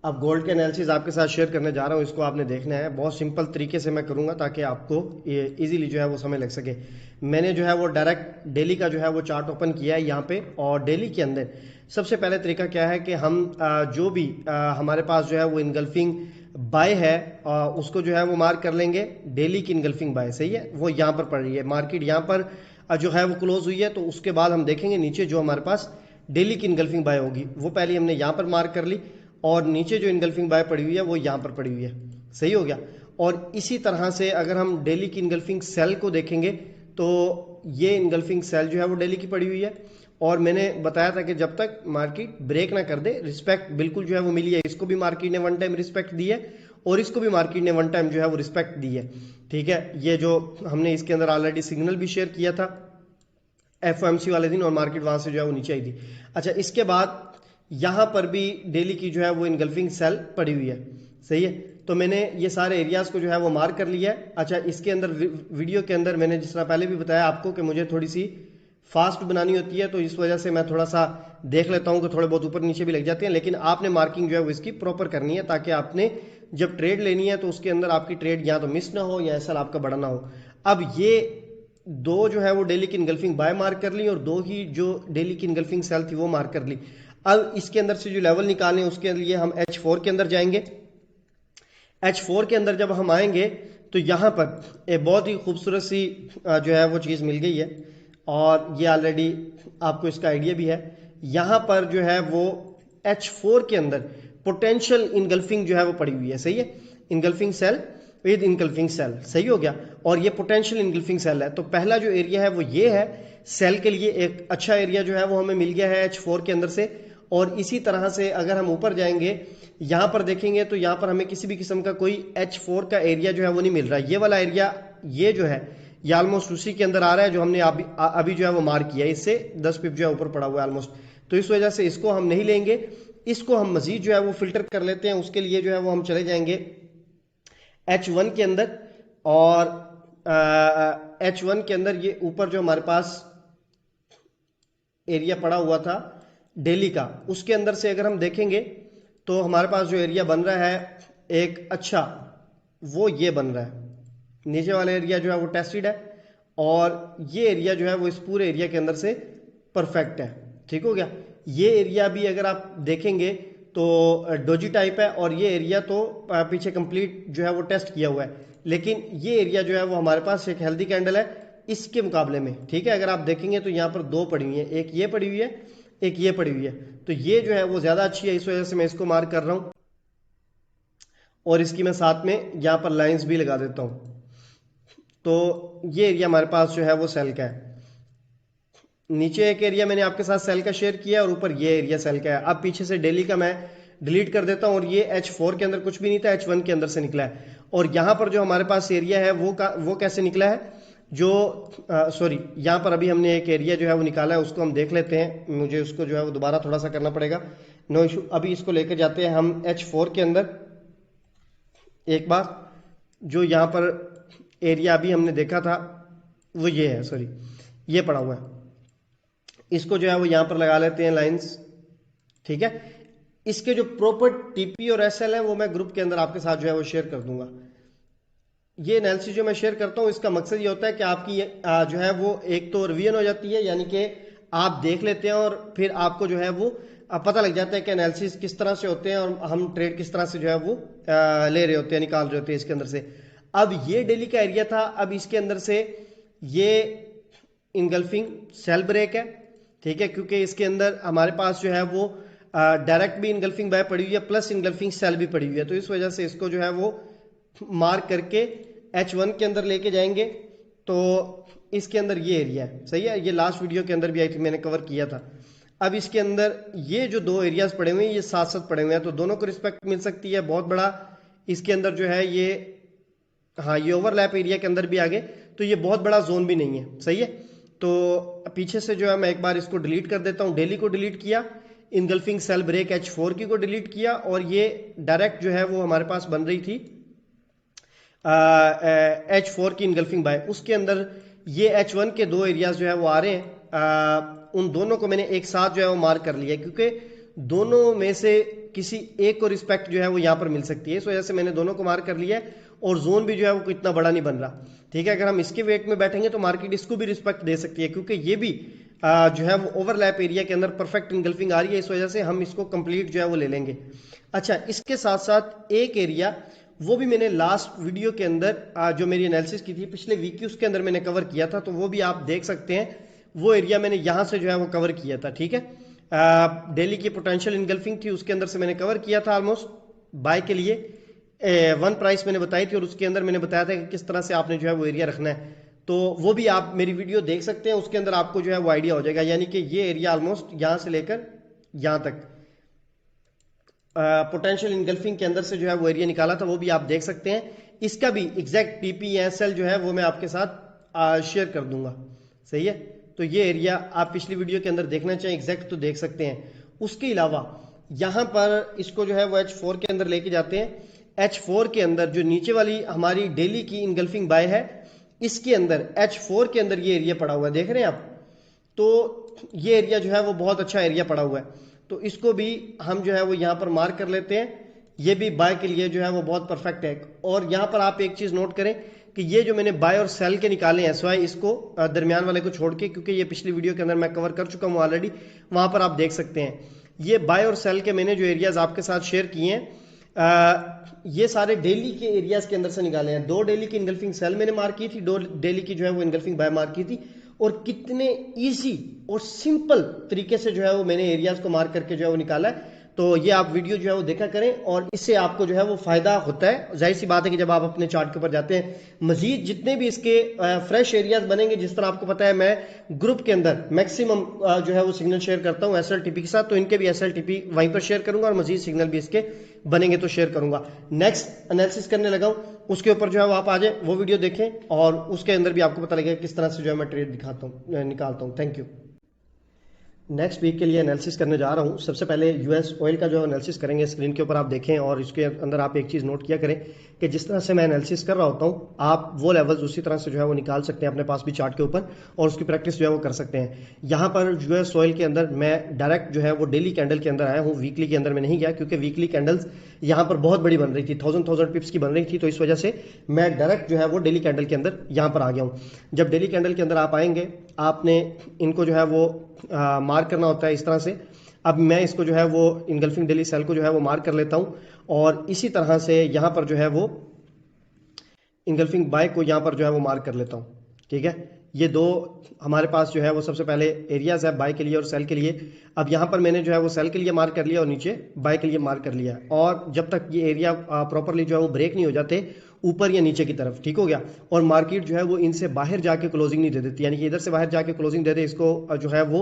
अब गोल्ड के एनालिसिस आपके साथ शेयर करने जा रहा हूँ, इसको आपने देखना है। बहुत सिंपल तरीके से मैं करूँगा ताकि आपको ये इजीली जो है वो समय लग सके। मैंने जो है वो डायरेक्ट डेली का जो है वो चार्ट ओपन किया है यहाँ पे, और डेली के अंदर सबसे पहले तरीका क्या है कि हम जो भी हमारे पास जो है वो इनगल्फिंग बाय है उसको जो है वो मार्क कर लेंगे। डेली की इनगल्फिंग बाय सही है, वो यहाँ पर पड़ रही है, मार्केट यहाँ पर जो है वो क्लोज हुई है। तो उसके बाद हम देखेंगे नीचे जो हमारे पास डेली की इनगल्फिंग बाय होगी वो पहले हमने यहाँ पर मार्क कर ली, और नीचे जो इनगल्फिंग बाय पड़ी हुई है वो यहाँ पर पड़ी हुई है। सही हो गया। और इसी तरह से अगर हम डेली की इनगल्फिंग सेल को देखेंगे तो ये इनगल्फिंग सेल जो है वो डेली की पड़ी हुई है, और मैंने बताया था कि जब तक मार्केट ब्रेक ना कर दे, रिस्पेक्ट बिल्कुल जो है वो मिली है। इसको भी मार्केट ने वन टाइम रिस्पेक्ट दी है और इसको भी मार्केट ने वन टाइम जो है वो रिस्पेक्ट दी है। ठीक है, ये जो हमने इसके अंदर ऑलरेडी सिग्नल भी शेयर किया था एफओएमसी वाले दिन, और मार्केट वहां से जो है वो नीचे आई थी। अच्छा, इसके बाद यहां पर भी डेली की जो है वो इनगल्फिंग सेल पड़ी हुई है। सही है, तो मैंने ये सारे एरियाज को जो है वो मार्क कर लिया है। अच्छा, इसके अंदर वीडियो के अंदर मैंने जिस तरह पहले भी बताया आपको कि मुझे थोड़ी सी फास्ट बनानी होती है, तो इस वजह से मैं थोड़ा सा देख लेता हूं कि थोड़े बहुत ऊपर नीचे भी लग जाते हैं, लेकिन आपने मार्किंग जो है वो इसकी प्रॉपर करनी है ताकि आपने जब ट्रेड लेनी है तो उसके अंदर आपकी ट्रेड या तो मिस ना हो या ऐसा आपका बड़ा ना हो। अब ये दो जो है वो डेली की इनगल्फिंग बाय मार्क कर ली, और दो ही जो डेली की इनगल्फिंग सेल थी वो मार्क कर ली। अब इसके अंदर से जो लेवल निकालने उसके लिए हम H4 के अंदर जाएंगे। H4 के अंदर जब हम आएंगे तो यहां पर एक बहुत ही खूबसूरत सी जो है वो चीज मिल गई है, और ये ऑलरेडी आपको इसका आइडिया भी है। यहां पर जो है वो H4 के अंदर पोटेंशियल इनगल्फिंग जो है वो पड़ी हुई है। सही है, engulfing cell with engulfing cell, सही हो गया। और ये पोटेंशियल इनगल्फिंग सेल है, तो पहला जो एरिया है वो ये है सेल के लिए। एक अच्छा एरिया जो है वो हमें मिल गया है H4 के अंदर से। और इसी तरह से अगर हम ऊपर जाएंगे, यहां पर देखेंगे तो यहां पर हमें किसी भी किस्म का कोई H4 का एरिया जो है वो नहीं मिल रहा। ये वाला एरिया ये जो है ये ऑलमोस्ट उसी के अंदर आ रहा है जो हमने अभी जो है वो मार्क किया है, इससे 10 पिप जो है ऊपर पड़ा हुआ है ऑलमोस्ट। तो इस वजह से इसको हम नहीं लेंगे, इसको हम मजीद जो है वो फिल्टर कर लेते हैं। उसके लिए जो है वो हम चले जाएंगे H1 के अंदर, और H1 के अंदर ये ऊपर जो हमारे पास एरिया पड़ा हुआ था डेली का, उसके अंदर से अगर हम देखेंगे तो हमारे पास जो एरिया बन रहा है एक अच्छा, वो ये बन रहा है। नीचे वाला एरिया जो है वो टेस्टेड है, और ये एरिया जो है वो इस पूरे एरिया के अंदर से परफेक्ट है। ठीक हो गया। ये एरिया भी अगर आप देखेंगे तो डोजी टाइप है, और ये एरिया तो पीछे कंप्लीट जो है वो टेस्ट किया हुआ है, लेकिन ये एरिया जो है वो हमारे पास एक हेल्दी कैंडल है इसके मुकाबले में। ठीक है, अगर आप देखेंगे तो यहाँ पर दो पड़ी हुई है, एक ये पड़ी हुई है, एक ये पड़ी हुई है। तो ये जो है वो ज्यादा अच्छी है, इस वजह से मैं इसको मार्क कर रहा हूं, और इसकी मैं साथ में यहां पर लाइंस भी लगा देता हूं। तो ये एरिया हमारे पास जो है वो सेल का है। नीचे एक एरिया मैंने आपके साथ सेल का शेयर किया, और ऊपर ये एरिया सेल का है। अब पीछे से डेली का मैं डिलीट कर देता हूं, और ये H4 के अंदर कुछ भी नहीं था, H1 के अंदर से निकला है। और यहां पर जो हमारे पास एरिया है वो कैसे निकला है, जो सॉरी यहां पर अभी हमने एक एरिया जो है वो निकाला है, उसको हम देख लेते हैं। मुझे उसको जो है वो दोबारा थोड़ा सा करना पड़ेगा, नो इशू। अभी इसको लेकर जाते हैं हम H4 के अंदर एक बार। जो यहां पर एरिया अभी हमने देखा था वो ये है, सॉरी ये पड़ा हुआ है, इसको जो है वो यहां पर लगा लेते हैं लाइंस। ठीक है, इसके जो प्रॉपर टीपी और एसएल है वो मैं ग्रुप के अंदर आपके साथ जो है वो शेयर कर दूंगा। ये एनालिसिस जो मैं शेयर करता हूं इसका मकसद ये होता है कि आपकी जो है वो एक तो रिवीजन हो जाती है, यानी कि आप देख लेते हैं और फिर आपको जो है वो पता लग जाता है कि एनालिसिस किस तरह से होते हैं और हम ट्रेड किस तरह से जो है वो ले रहे होते हैं, निकाल रहे होते हैं इसके अंदर से। अब ये डेली का एरिया था, अब इसके अंदर से ये इनगल्फिंग सेल ब्रेक है। ठीक है, क्योंकि इसके अंदर हमारे पास जो है वो डायरेक्ट भी इनगल्फिंग बाय पड़ी हुई है, प्लस इनगल्फिंग सेल भी पड़ी हुई है। तो इस वजह से इसको जो है वो मार्क करके H1 के अंदर लेके जाएंगे। तो इसके अंदर ये एरिया है, सही है, ये लास्ट वीडियो के अंदर भी आई थी, मैंने कवर किया था। अब इसके अंदर ये जो दो एरियाज पड़े हुए हैं ये साथ साथ पड़े हुए हैं, तो दोनों को रिस्पेक्ट मिल सकती है। बहुत बड़ा इसके अंदर जो है ये, हाँ ये ओवरलैप एरिया के अंदर भी आ गए, तो ये बहुत बड़ा जोन भी नहीं है। सही है, तो पीछे से जो है मैं एक बार इसको डिलीट कर देता हूँ। डेली को डिलीट किया, इनगल्फिंग सेल ब्रेक H4 की को डिलीट किया, और ये डायरेक्ट जो है वो हमारे पास बन रही थी H4 की इनगल्फिंग बाय, उसके अंदर ये H1 के दो एरियाज जो है वो आ रहे हैं। उन दोनों को मैंने एक साथ जो है वो मार्क कर लिया, क्योंकि दोनों में से किसी एक को रिस्पेक्ट जो है वो यहाँ पर मिल सकती है। इस वजह से मैंने दोनों को मार्क कर लिया है और जोन भी जो है वो इतना बड़ा नहीं बन रहा। ठीक है, अगर हम इसके वेट में बैठेंगे तो मार्केट इसको भी रिस्पेक्ट दे सकती है, क्योंकि ये भी जो है वो ओवरलैप एरिया के अंदर परफेक्ट इंगल्फिंग आ रही है। इस वजह से हम इसको कंप्लीट जो है वो ले लेंगे। अच्छा, इसके साथ साथ एक एरिया वो भी मैंने लास्ट वीडियो के अंदर जो मेरी एनालिसिस की थी पिछले वीक की, उसके अंदर मैंने कवर किया था, तो वो भी आप देख सकते हैं। वो एरिया मैंने यहां से जो है वो कवर किया था। ठीक है, डेली की पोटेंशियल इनगल्फिंग थी, उसके अंदर से मैंने कवर किया था ऑलमोस्ट बाय के लिए। वन प्राइस मैंने बताई थी और उसके अंदर मैंने बताया था कि किस तरह से आपने जो है वो एरिया रखना है। तो वो भी आप मेरी वीडियो देख सकते हैं, उसके अंदर आपको जो है वो आइडिया हो जाएगा। यानी कि ये एरिया ऑलमोस्ट यहां से लेकर यहां तक पोटेंशियल इनगल्फिंग के अंदर से जो है वो एरिया निकाला था, वो भी आप देख सकते हैं। इसका भी एग्जैक्ट टीपीएसएल जो है वो मैं आपके साथ शेयर कर दूंगा। सही है, तो ये एरिया आप पिछली वीडियो के अंदर देखना चाहें एग्जैक्ट तो देख सकते हैं। उसके अलावा यहां पर इसको जो है वो H4 के अंदर लेके जाते हैं। H4 के अंदर जो नीचे वाली हमारी डेली की इनगल्फिंग बाय है, इसके अंदर H4 के अंदर ये एरिया पड़ा हुआ है, देख रहे हैं आप। तो ये एरिया जो है वो बहुत अच्छा एरिया पड़ा हुआ है, तो इसको भी हम जो है वो यहाँ पर मार्क कर लेते हैं। ये भी बाय के लिए जो है वो बहुत परफेक्ट है। और यहाँ पर आप एक चीज नोट करें कि ये जो मैंने बाय और सेल के निकाले हैं SY, इसको दरमियान वाले को छोड़ के, क्योंकि ये पिछली वीडियो के अंदर मैं कवर कर चुका हूँ ऑलरेडी, वहां पर आप देख सकते हैं। ये बाय और सेल के मैंने जो एरियाज आपके साथ शेयर किए हैं, ये सारे डेली के एरियाज के अंदर से निकाले हैं। 2 डेली की इनगल्फिंग सेल मैंने मार्क की थी, 2 डेली की जो है वो इनगल्फिंग बाय मार्क की थी। और कितने इजी और सिंपल तरीके से जो है वो मैंने एरियाज को मार्क करके जो है वो निकाला है। तो ये आप वीडियो जो है वो देखा करें और इससे आपको जो है वो फायदा होता है। जाहिर सी बात है कि जब आप अपने चार्ट के ऊपर जाते हैं, मजीद जितने भी इसके फ्रेश एरियाज बनेंगे, जिस तरह आपको पता है मैं ग्रुप के अंदर मैक्सिमम जो है वो सिग्नल शेयर करता हूं SLTP के साथ, तो इनके भी SLTP वहीं पर शेयर करूंगा और मजीद सिग्नल भी इसके बनेंगे तो शेयर करूंगा। नेक्स्ट एनालिसिस करने लगा हूं, उसके ऊपर जो है वो आप आ जाए, वो वीडियो देखें और उसके अंदर भी आपको पता लगेगा किस तरह से जो है मैं ट्रेड निकालता हूं। Thank you. नेक्स्ट वीक के लिए एनालिसिस करने जा रहा हूं। सबसे पहले यूएस ऑयल का जो एनालिसिस करेंगे, स्क्रीन के ऊपर आप देखें और इसके अंदर आप एक चीज़ नोट किया करें कि जिस तरह से मैं एनालिसिस कर रहा होता हूं, आप वो लेवल्स उसी तरह से जो है वो निकाल सकते हैं अपने पास भी चार्ट के ऊपर और उसकी प्रैक्टिस जो है वो कर सकते हैं। यहाँ पर यूएस ऑयल के अंदर मैं डायरेक्ट जो है वो डेली कैंडल के अंदर आया हूँ, वीकली के अंदर मैं नहीं गया, क्योंकि वीकली कैंडल्स यहाँ पर बहुत बड़ी बन रही थी, 1000 पिप्स की बन रही थी, तो इस वजह से मैं डायरेक्ट जो है वो डेली कैंडल के अंदर यहाँ पर आ गया हूँ। जब डेली कैंडल के अंदर आप आएंगे, आपने इनको जो है वो मार्क करना होता है इस तरह से। अब मैं इसको जो है वो इनगल्फिंग डेली सेल को जो है वो मार्क कर लेता हूं और इसी तरह से यहां पर जो है वो इनगल्फिंग बाय को यहां पर जो है वो मार्क कर लेता हूं। ठीक है, ये 2 हमारे पास जो है वो सबसे पहले एरियाज है बाय के लिए और सेल के लिए। अब यहां पर मैंने जो है वो सेल के लिए मार्क कर लिया और नीचे बाय के लिए मार्क कर लिया, और जब तक ये एरिया प्रॉपरली जो है वो ब्रेक नहीं हो जाते ऊपर या नीचे की तरफ, ठीक हो गया, और मार्केट जो है वो इनसे बाहर जाके क्लोजिंग नहीं दे देती, यानी कि इधर से बाहर जाके क्लोजिंग दे दे इसको जो है वो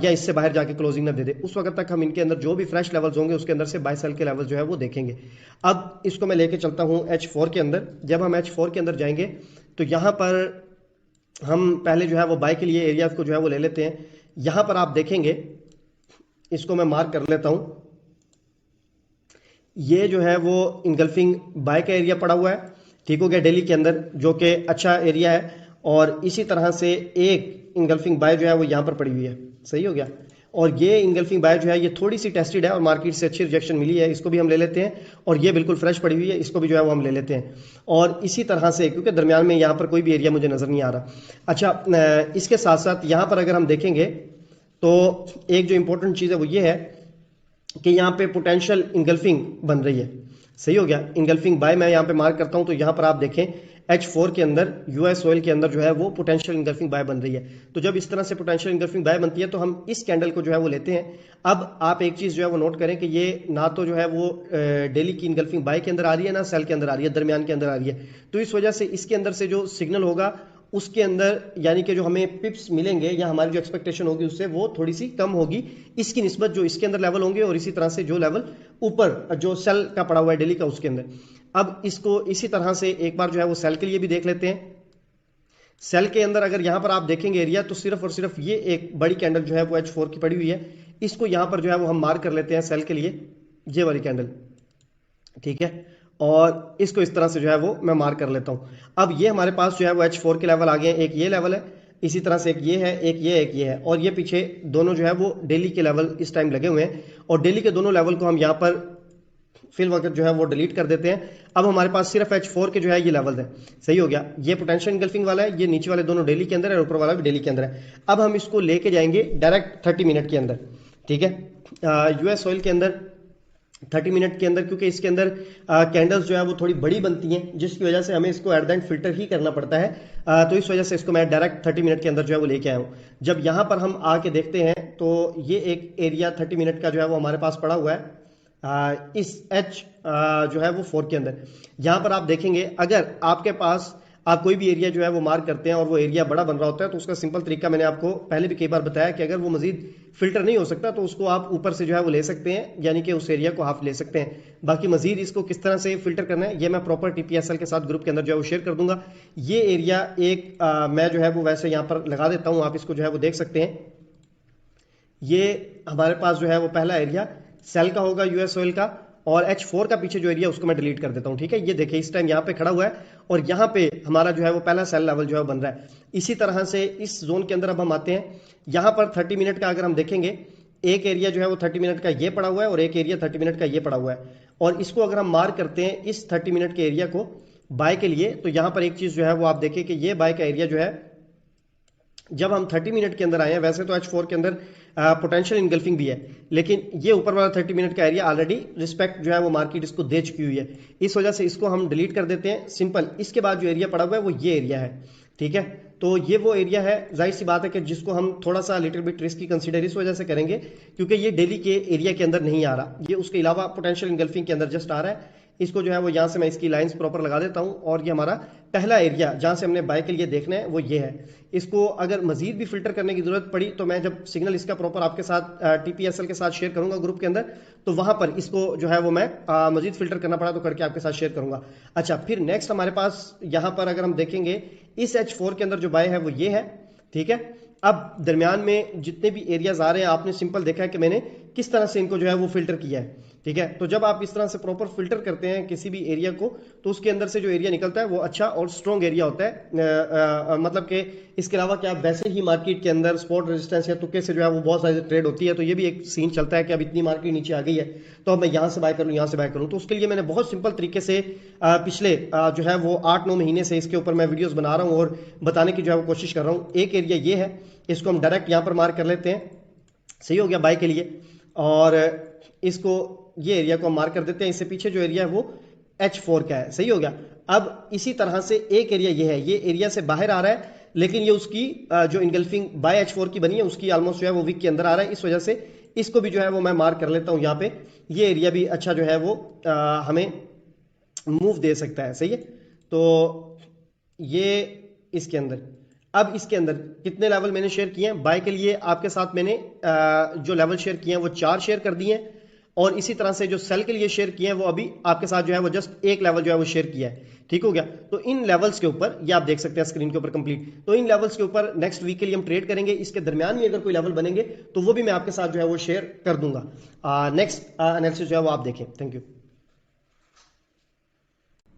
या इससे बाहर जाके क्लोजिंग ना दे दे, उस वक्त तक हम इनके अंदर जो भी फ्रेश लेवल्स होंगे उसके अंदर से बाय सेल के लेवल जो है वो देखेंगे। अब इसको मैं लेके चलता हूं H4 के अंदर। जब हम H4 के अंदर जाएंगे तो यहां पर हम पहले जो है वो बाय के लिए एरियाज को जो है वो ले लेते हैं। यहां पर आप देखेंगे, इसको मैं मार्क कर लेता हूं, ये जो है वो इनगल्फिंग बाय का एरिया पड़ा हुआ है, ठीक हो गया, डेली के अंदर, जो कि अच्छा एरिया है। और इसी तरह से एक इनगल्फिंग बाय जो है वो यहां पर पड़ी हुई है, सही हो गया। और ये इनगल्फिंग बाय जो है ये थोड़ी सी टेस्टेड है और मार्केट से अच्छी रिजेक्शन मिली है, इसको भी हम ले लेते हैं। और ये बिल्कुल फ्रेश पड़ी हुई है, इसको भी जो है वो हम ले लेते हैं। और इसी तरह से, क्योंकि दरमियान में यहाँ पर कोई भी एरिया मुझे नजर नहीं आ रहा। अच्छा, इसके साथ साथ यहाँ पर अगर हम देखेंगे तो एक जो इंपॉर्टेंट चीज़ है वो ये है कि यहाँ पे पोटेंशियल इनगल्फिंग बन रही है, सही हो गया। इनगल्फिंग बाय मैं यहाँ पे मार्क करता हूँ, तो यहाँ पर आप देखें H4 के अंदर यूएस ऑयल के अंदर जो है वो पोटेंशियल इनगल्फिंग बाय बन रही है। तो जब इस तरह से पोटेंशियल इनगल्फिंग बाय बनती है तो हम इस कैंडल को जो है वो लेते हैं। अब आप एक चीज जो है वो नोट करें कि ये ना तो जो है वो डेली की इनगल्फिंग बाय के अंदर आ रही है, ना सेल के अंदर आ रही है, दरमियान के अंदर आ रही है। तो इस वजह से इसके अंदर से जो सिग्नल होगा उसके अंदर, यानी कि जो हमें पिप्स मिलेंगे या हमारी जो एक्सपेक्टेशन होगी उससे वो थोड़ी सी कम होगी इसकी निस्बत जो इसके अंदर लेवल होंगे, और इसी तरह से जो लेवल ऊपर जो सेल का पड़ा हुआ है डेली का उसके अंदर। अब इसको इसी तरह से एक बार जो है वो सेल के लिए भी देख लेते हैं। सेल के अंदर अगर यहां पर आप देखेंगे एरिया, तो सिर्फ और सिर्फ ये एक बड़ी कैंडल जो है वो H4 की पड़ी हुई है, इसको यहां पर जो है वो हम मार्क कर लेते हैं सेल के लिए, ये वाली कैंडल, ठीक है। और इसको इस तरह से जो है वो मैं मार्क कर लेता हूं। अब ये हमारे पास जो है वो H4 के लेवल आ गए हैं, एक ये लेवल है, इसी तरह से एक ये है, एक ये है, और ये पीछे दोनों जो है वो डेली के लेवल इस टाइम लगे हुए हैं, और डेली के दोनों लेवल को हम यहाँ पर फिल वक्त जो है वो डिलीट कर देते हैं। अब हमारे पास सिर्फ H4 के जो है ये लेवल्स हैं। सही हो गया, ये पोटेंशियल इंगल्फिंग वाला है, ये नीचे वाले दोनों डेली के अंदर है और ऊपर वाला भी डेली के अंदर है। अब हम इसको लेके जाएंगे डायरेक्ट 30 मिनट के अंदर, ठीक है, यूएस ऑयल के अंदर 30 मिनट के अंदर, क्योंकि इसके अंदर कैंडल्स जो है वो थोड़ी बड़ी बनती हैं, जिसकी वजह से हमें इसको एट द एंड फिल्टर ही करना पड़ता है। तो इस वजह से इसको मैं डायरेक्ट 30 मिनट के अंदर जो है वो लेके आया हूँ। जब यहाँ पर हम आके देखते हैं तो ये एक एरिया 30 मिनट का जो है वो हमारे पास पड़ा हुआ है इस H जो है वो 4 के अंदर। यहाँ पर आप देखेंगे, अगर आपके पास आप कोई भी एरिया जो है वो मार्क करते हैं और वो एरिया बड़ा बन रहा होता है, तो उसका सिंपल तरीका मैंने आपको पहले भी कई बार बताया कि अगर वो मजीद फिल्टर नहीं हो सकता तो उसको आप ऊपर से जो है वो ले सकते हैं, यानी कि उस एरिया को हाफ ले सकते हैं। बाकी मजीद इसको किस तरह से फिल्टर करना है ये मैं प्रॉपर TPSL के साथ ग्रुप के अंदर जो है वो शेयर कर दूंगा। ये एरिया एक मैं जो है वो वैसे यहाँ पर लगा देता हूँ, आप इसको जो है वो देख सकते हैं। ये हमारे पास जो है वो पहला एरिया सेल का होगा यूएस ऑयल का, और H4 का पीछे जो एरिया उसको मैं डिलीट कर देता हूं, ठीक है। ये देखिए इस टाइम यहाँ पे खड़ा हुआ है और यहाँ पे हमारा जो है वो पहला सेल लेवल जो है बन रहा है। इसी तरह से इस जोन के अंदर अब हम आते हैं। यहाँ पर 30 मिनट का अगर हम देखेंगे, एक एरिया जो है वो 30 मिनट का ये पड़ा हुआ है और एक एरिया 30 मिनट का ये पड़ा हुआ है, और इसको अगर हम मार्क करते हैं इस 30 मिनट के एरिया को बाय के लिए, तो यहाँ पर एक चीज जो है वो आप देखिए कि ये बाय का एरिया जो है जब हम 30 मिनट के अंदर आए हैं, वैसे तो H4 के अंदर पोटेंशियल इनगल्फिंग भी है, लेकिन ये ऊपर वाला 30 मिनट का एरिया ऑलरेडी रिस्पेक्ट जो है वो मार्केट इसको दे चुकी हुई है। इस वजह से इसको हम डिलीट कर देते हैं सिंपल। इसके बाद जो एरिया पड़ा हुआ है वो ये एरिया है, ठीक है। तो ये वो एरिया है, जाहिर सी बात है कि जिसको हम थोड़ा सा लिटिल बिट रिस्की कंसीडर इस वजह से करेंगे क्योंकि ये डेली के एरिया के अंदर नहीं आ रहा, ये उसके अलावा पोटेंशियल इनगल्फिंग के अंदर जस्ट आ रहा है। इसको जो है वो यहाँ से मैं इसकी लाइंस प्रॉपर लगा देता हूँ, और ये हमारा पहला एरिया जहाँ से हमने बाय के लिए देखना है वो ये है। इसको अगर मजीद भी फिल्टर करने की जरूरत पड़ी तो मैं जब सिग्नल इसका प्रॉपर आपके साथ TPSL के साथ शेयर करूंगा ग्रुप के अंदर, तो वहां पर इसको जो है वो मैं मजीद फिल्टर करना पड़ा तो करके आपके साथ शेयर करूंगा। अच्छा, फिर नेक्स्ट हमारे पास यहाँ पर अगर हम देखेंगे इस H4 के अंदर जो बाय है वो ये है, ठीक है। अब दरमियान में जितने भी एरियाज आ रहे हैं आपने सिंपल देखा है कि मैंने किस तरह से इनको जो है वो फिल्टर किया है, ठीक है। तो जब आप इस तरह से प्रॉपर फिल्टर करते हैं किसी भी एरिया को, तो उसके अंदर से जो एरिया निकलता है वो अच्छा और स्ट्रॉन्ग एरिया होता है। मतलब कि इसके अलावा क्या वैसे ही मार्केट के अंदर स्पॉट रेजिस्टेंस या तुक्के से जो है वो बहुत सारी ट्रेड होती है, तो ये भी एक सीन चलता है कि अब इतनी मार्केट नीचे आ गई है तो अब मैं यहाँ से बाय करूँ, यहाँ से बाय करूँ। तो उसके लिए मैंने बहुत सिंपल तरीके से पिछले जो है वो 8-9 महीने से इसके ऊपर मैं वीडियोज बना रहा हूँ और बताने की जो है वो कोशिश कर रहा हूँ। एक एरिया ये है, इसको हम डायरेक्ट यहाँ पर मार्क कर लेते हैं, सही हो गया बाय के लिए, और इसको ये एरिया को हम मार्क कर देते हैं। इससे पीछे जो एरिया है वो H4 का है, सही हो गया। अब इसी तरह से एक एरिया ये है, ये एरिया से बाहर आ रहा है, लेकिन ये उसकी जो इनगल्फिंग बाय H4 की बनी है उसकी ऑलमोस्ट जो है वो वीक के अंदर आ रहा है। इस वजह से इसको भी जो है वो मैं मार्क कर लेता हूं यहाँ पे। ये एरिया भी अच्छा जो है वो हमें मूव दे सकता है, सही है। तो ये इसके अंदर, अब इसके अंदर कितने लेवल मैंने शेयर किए हैं बाय के लिए, आपके साथ मैंने जो लेवल शेयर किए हैं वो 4 शेयर कर दिए हैं, और इसी तरह से जो सेल के लिए शेयर किए हैं वो अभी आपके साथ जो है वो जस्ट एक लेवल जो है वो शेयर किया है, ठीक हो गया। तो इन लेवल्स के ऊपर ये आप देख सकते हैं स्क्रीन के ऊपर कंप्लीट, तो इन लेवल्स के ऊपर नेक्स्ट वीक के लिए हम ट्रेड करेंगे। इसके दरमियान में अगर कोई लेवल बनेंगे तो वो भी मैं आपके साथ जो है वो शेयर कर दूंगा। नेक्स्ट एनालिसिस जो है वो आप देखें। Thank you.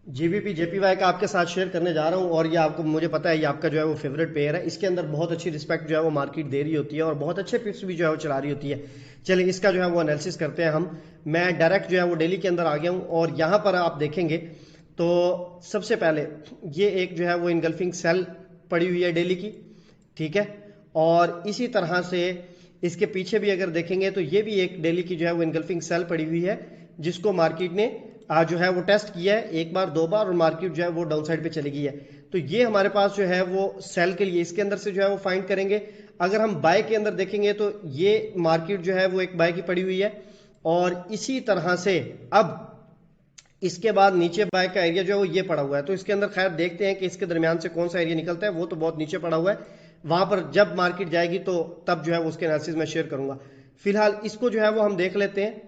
GBP JPY का आपके साथ शेयर करने जा रहा हूं, और ये आपको मुझे पता है ये आपका जो है वो फेवरेट पेयर है। इसके अंदर बहुत अच्छी रिस्पेक्ट जो है वो मार्केट दे रही होती है और बहुत अच्छे पिप्स भी जो है वो चला रही होती है। चलिए इसका जो है वो एनालिसिस करते हैं हम। मैं डायरेक्ट जो है वो डेली के अंदर आ गया हूं, और यहाँ पर आप देखेंगे तो सबसे पहले ये एक जो है वो इनगल्फिंग सेल पड़ी हुई है डेली की, ठीक है। और इसी तरह से इसके पीछे भी अगर देखेंगे तो ये भी एक डेली की जो है वो इनगल्फिंग सेल पड़ी हुई है, जिसको मार्केट ने जो है वो टेस्ट किया है एक बार 2 बार, और मार्केट जो है वो डाउन साइड पे चली गई है। तो ये हमारे पास जो है वो सेल के लिए इसके अंदर से जो है वो फाइंड करेंगे। अगर हम बाय के अंदर देखेंगे तो ये मार्केट जो है वो एक बाय की पड़ी हुई है, और इसी तरह से अब इसके बाद नीचे बाय का एरिया जो है वो ये पड़ा हुआ है। तो इसके अंदर खैर देखते हैं कि इसके दरमियान से कौन सा एरिया निकलता है, वो तो बहुत नीचे पड़ा हुआ है, वहां पर जब मार्केट जाएगी तो तब जो है वो उसके एनालिसिस में शेयर करूंगा। फिलहाल इसको जो है वो हम देख लेते हैं,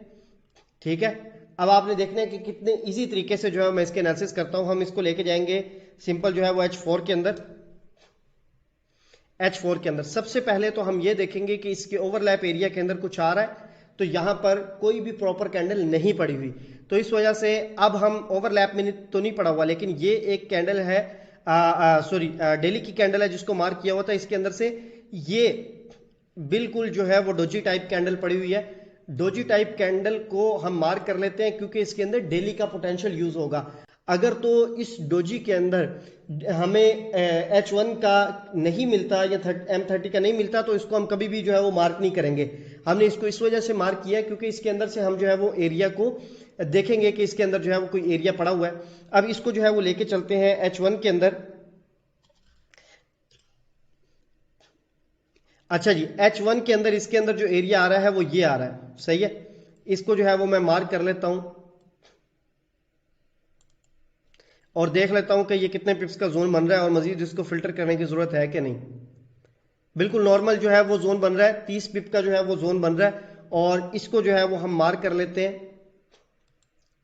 ठीक है। अब आपने देखना है कि कितने इजी तरीके से जो है मैं इसके एनालिसिस करता हूं। हम इसको लेके जाएंगे सिंपल जो है वो H4 के अंदर। H4 के अंदर सबसे पहले तो हम ये देखेंगे कि इसके ओवरलैप एरिया के अंदर कुछ आ रहा है, तो यहां पर कोई भी प्रॉपर कैंडल नहीं पड़ी हुई, तो इस वजह से अब हम ओवरलैप में तो नहीं पड़ा हुआ, लेकिन ये एक कैंडल है सॉरी डेली की कैंडल है जिसको मार्क किया हुआ था, इसके अंदर से ये बिल्कुल जो है वो डोजी टाइप कैंडल पड़ी हुई है। डोजी टाइप कैंडल को हम मार्क कर लेते हैं क्योंकि इसके अंदर डेली का पोटेंशियल यूज होगा। अगर तो इस डोजी के अंदर हमें H1 का नहीं मिलता या M30 का नहीं मिलता तो इसको हम कभी भी जो है वो मार्क नहीं करेंगे। हमने इसको इस वजह से मार्क किया क्योंकि इसके अंदर से हम जो है वो एरिया को देखेंगे कि इसके अंदर जो है वो कोई एरिया पड़ा हुआ है। अब इसको जो है वो लेके चलते हैं H1 के अंदर। अच्छा जी, H1 के अंदर इसके अंदर जो एरिया आ रहा है वो ये आ रहा है, सही है। इसको जो है वो मैं मार्क कर लेता हूं और देख लेता हूं कि ये कितने पिप्स का जोन बन रहा है और मजीद इसको फिल्टर करने की जरूरत है कि नहीं। बिल्कुल नॉर्मल जो है वो जोन बन रहा है, 30 पिप का जो है वो जोन बन रहा है और इसको जो है वो हम मार्क कर लेते हैं।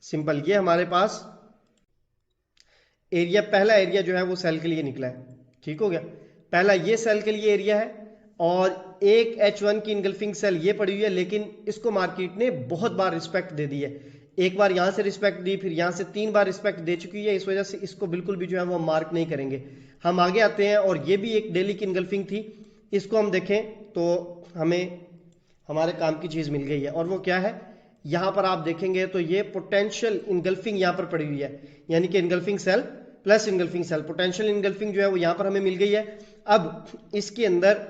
सिंपल, ये हमारे पास एरिया, पहला एरिया जो है वो सेल के लिए निकला है। ठीक हो गया, पहला ये सेल के लिए एरिया है और एक H1 की इनगल्फिंग सेल ये पड़ी हुई है, लेकिन इसको मार्केट ने बहुत बार रिस्पेक्ट दे दी है। एक बार यहां से रिस्पेक्ट दी, फिर यहां से 3 बार रिस्पेक्ट दे चुकी है, इस वजह से इसको बिल्कुल भी जो है वो मार्क नहीं करेंगे। हम आगे आते हैं और ये भी एक डेली की इनगल्फिंग थी, इसको हम देखें तो हमें हमारे काम की चीज मिल गई है और वो क्या है, यहां पर आप देखेंगे तो ये पोटेंशियल इनगल्फिंग यहां पर पड़ी हुई है, यानी कि engulfing cell plus engulfing cell, potential engulfing जो है वो यहां पर हमें मिल गई है। अब इसके अंदर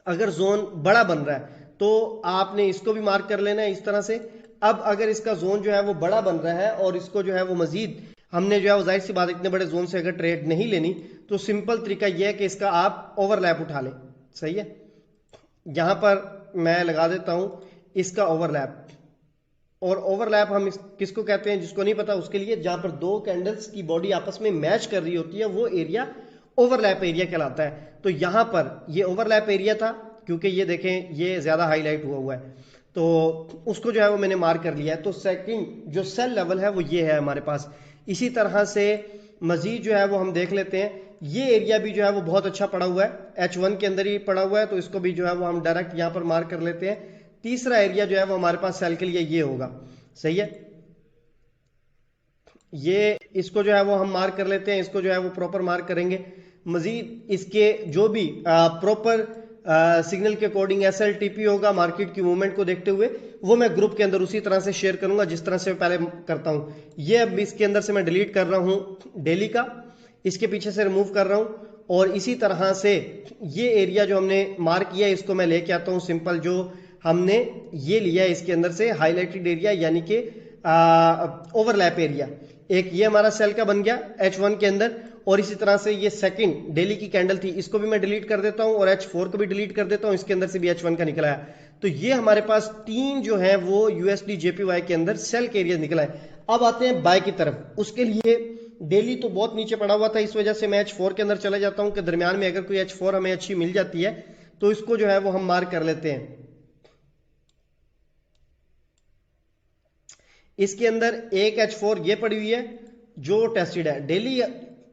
अगर जोन बड़ा बन रहा है तो आपने इसको भी मार्क कर लेना है इस तरह से। अब अगर इसका जोन जो है वो बड़ा बन रहा है और इसको जो है वो मजीद हमने जो है वो जाहिर सी बात इतने बड़े जोन से अगर ट्रेड नहीं लेनी तो सिंपल तरीका यह है कि इसका आप ओवरलैप उठा लें, सही है। यहां पर मैं लगा देता हूं इसका ओवरलैप, और ओवरलैप हम किसको कहते हैं, जिसको नहीं पता उसके लिए, जहां पर दो कैंडल्स की बॉडी आपस में मैच कर रही होती है वो एरिया ओवरलैप एरिया कहलाता है। तो यहां पर ये ओवरलैप एरिया था क्योंकि ये देखें ये ज्यादा हाईलाइट हुआ है, तो उसको जो है वो मैंने मार्क कर लिया है। तो सेकंड जो सेल लेवल है वो ये है हमारे पास। इसी तरह से मजीद जो है वो हम देख लेते हैं, ये एरिया भी जो है वो बहुत अच्छा पड़ा हुआ है, H1 के अंदर ही पड़ा हुआ है, तो इसको भी जो है वो हम डायरेक्ट यहां पर मार्क कर लेते हैं। तीसरा एरिया जो है वो हमारे पास सेल के लिए ये होगा, सही है। ये इसको जो है वो हम मार्क कर लेते हैं, इसको जो है वो प्रॉपर मार्क करेंगे। मजीद इसके जो भी प्रॉपर सिग्नल के अकॉर्डिंग SLTP होगा मार्केट की मूवमेंट को देखते हुए, वो मैं ग्रुप के अंदर उसी तरह से शेयर करूंगा जिस तरह से पहले करता हूं। ये अब इसके अंदर से मैं डिलीट कर रहा हूं डेली का, इसके पीछे से रिमूव कर रहा हूं और इसी तरह से ये एरिया जो हमने मार्क किया इसको मैं लेके आता हूं सिंपल, जो हमने ये लिया है इसके अंदर से हाईलाइटेड एरिया यानी कि ओवरलैप एरिया। एक ये हमारा सेल का बन गया H1 के अंदर, और इसी तरह से ये सेकंड डेली की कैंडल थी, इसको भी मैं डिलीट कर देता हूं और H4 को भी डिलीट कर देता हूं, इसके अंदर से भी H1 का निकला है। तो ये हमारे पास 3 जो है वो USD JPY के अंदर सेल के एरिया निकला है। अब आते हैं बाय की तरफ, उसके लिए डेली तो बहुत नीचे पड़ा हुआ था, इस वजह से मैं H4 के अंदर चले जाता हूं कि दरमियान में अगर कोई H4 हमें अच्छी मिल जाती है तो इसको जो है वो हम मार्क कर लेते हैं। इसके अंदर एक H4 ये पड़ी हुई है जो टेस्टेड है डेली।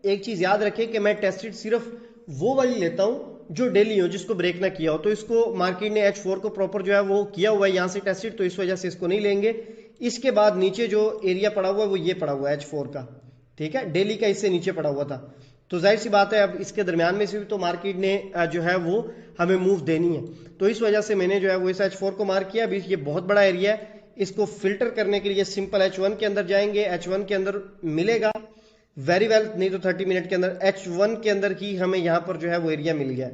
एक चीज याद रखें कि मैं टेस्टेड सिर्फ वो वाली लेता हूं जो डेली हो, जिसको ब्रेक ना किया हो, तो इसको मार्केट ने H4 को प्रॉपर जो है वो किया हुआ है यहां से टेस्टेड, तो इस वजह से इसको नहीं लेंगे। इसके बाद नीचे जो एरिया पड़ा हुआ है वो ये पड़ा हुआ है H4 का, ठीक है, डेली का इससे नीचे पड़ा हुआ था, तो जाहिर सी बात है अब इसके दरमियान में से भी तो मार्केट ने जो है वो हमें मूव देनी है, तो इस वजह से मैंने जो है वो इस H4 को मार्क किया। अभी ये बहुत बड़ा एरिया है, इसको फिल्टर करने के लिए सिंपल H1 के अंदर जाएंगे, H1 के अंदर मिलेगा वेरी वेल, नहीं तो 30 मिनट के अंदर H1 के अंदर ही हमें यहां पर जो है वो एरिया मिल गया,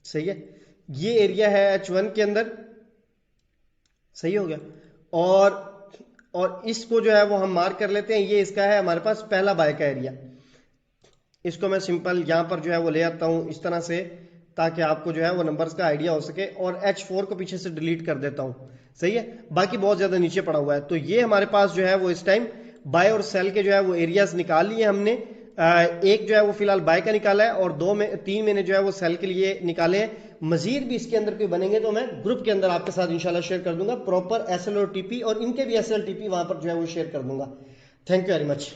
सही है। ये एरिया है H1 के अंदर, सही हो गया, और इसको जो है वो हम मार्क कर लेते हैं। ये इसका है हमारे पास पहला बाय का एरिया, इसको मैं सिंपल यहां पर जो है वो ले आता हूं इस तरह से ताकि आपको जो है वो नंबर्स का आइडिया हो सके, और H4 को पीछे से डिलीट कर देता हूं, सही है। बाकी बहुत ज्यादा नीचे पड़ा हुआ है, तो ये हमारे पास जो है वो इस टाइम बाय और सेल के जो है वो एरियाज निकाल लिए हमने। एक जो है वो फिलहाल बाय का निकाला है और 3 मैंने जो है वो सेल के लिए निकाले हैं। मजीद भी इसके अंदर कोई बनेंगे तो मैं ग्रुप के अंदर आपके साथ इंशाल्लाह शेयर कर दूंगा, प्रॉपर SL और TP, और इनके भी SL TP वहां पर जो है वो शेयर कर दूंगा। Thank you very much.